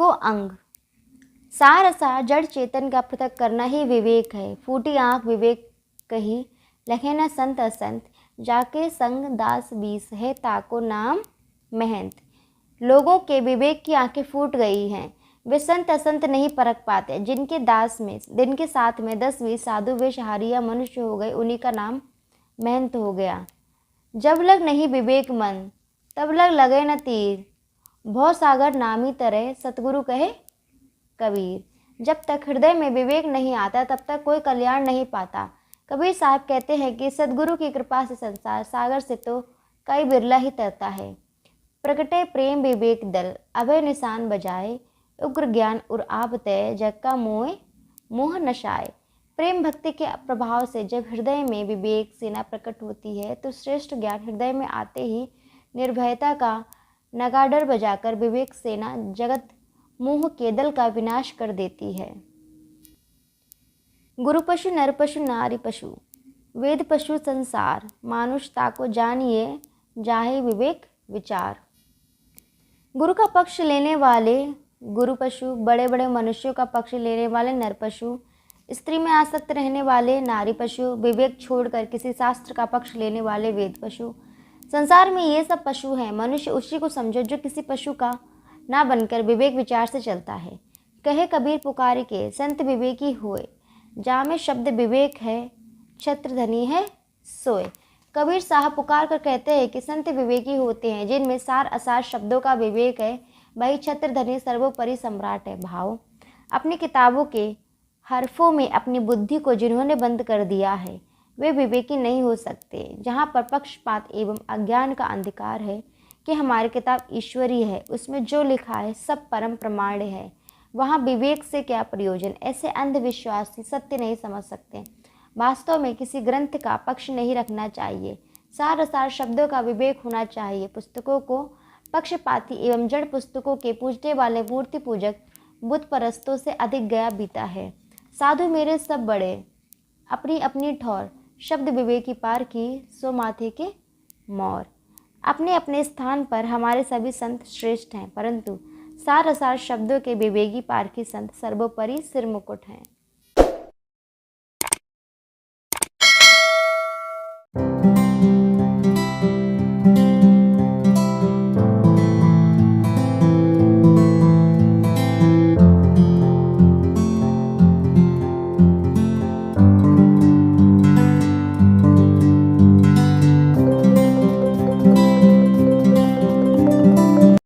एको अंग। सार असार जड़ चेतन का पृथक करना ही विवेक है। फूटी आँख विवेक कही, लखे न संत असंत, जाके संग दास बीस है ताको नाम महंत। लोगों के विवेक की आंखें फूट गई हैं, वे संत असंत नहीं परख पाते। जिनके साथ में 10-20 साधु वेशहारी या मनुष्य हो गए, उन्हीं का नाम महंत हो गया। जब लग नहीं विवेक मन, तब लगे न तीर, भव सागर नामी तरह, सतगुरु कहे कबीर। जब तक हृदय में विवेक नहीं आता, तब तक कोई कल्याण नहीं पाता। कबीर साहब कहते हैं कि सदगुरु की कृपा से संसार सागर से तो कई बिरला ही तरता है। प्रकटे प्रेम विवेक दल, अभय निशान बजाए, उग्र ज्ञान उर आप तय, जग का मोह नशाए। प्रेम भक्ति के प्रभाव से जब हृदय में विवेक सेना प्रकट होती है, तो श्रेष्ठ ज्ञान हृदय में आते ही निर्भयता का नगाडर बजाकर विवेक सेना जगत मोह के दल का विनाश कर देती है। गुरु पशु नर पशु नारी पशु, वेद पशु संसार, मानुषता को जानिए जाहे विवेक विचार। गुरु का पक्ष लेने वाले गुरु पशु, बड़े बड़े मनुष्यों का पक्ष लेने वाले नर पशु, स्त्री में आसक्त रहने वाले नारी पशु, विवेक छोड़कर किसी शास्त्र का पक्ष लेने वाले वेद पशु। संसार में ये सब पशु हैं। मनुष्य उसी को समझो जो किसी पशु का ना बनकर विवेक विचार से चलता है। कहे कबीर पुकारी के, संत विवेकी होए, जामे शब्द विवेक है, छत्र धनी है सोए। कबीर साहब पुकार कर कहते हैं कि संत विवेकी होते हैं जिनमें सार असार शब्दों का विवेक है, वही छत्र धनी सर्वोपरि सम्राट है। भाव, अपनी किताबों के हरफों में अपनी बुद्धि को जिन्होंने बंद कर दिया है, वे विवेकी नहीं हो सकते। जहाँ पर पक्षपात एवं अज्ञान का अंधकार है कि हमारी किताब ईश्वरीय है, उसमें जो लिखा है सब परम प्रमाण्य है, वहाँ विवेक से क्या प्रयोजन। ऐसे अंधविश्वासी सत्य नहीं समझ सकते। वास्तव में किसी ग्रंथ का पक्ष नहीं रखना चाहिए। सार असार शब्दों का विवेक होना चाहिए। पुस्तकों को पक्षपाती एवं जड़ पुस्तकों के पूजने वाले मूर्ति पूजक बुत परस्तों से अधिक गया बीता है। साधु मेरे सब बड़े, अपनी अपनी ठौर, शब्द विवेकी पार की, सो माथे के मोर। अपने अपने स्थान पर हमारे सभी संत श्रेष्ठ हैं, परंतु सार असार शब्दों के विवेकी पारखी संत सर्वोपरि सिर मुकुट हैं।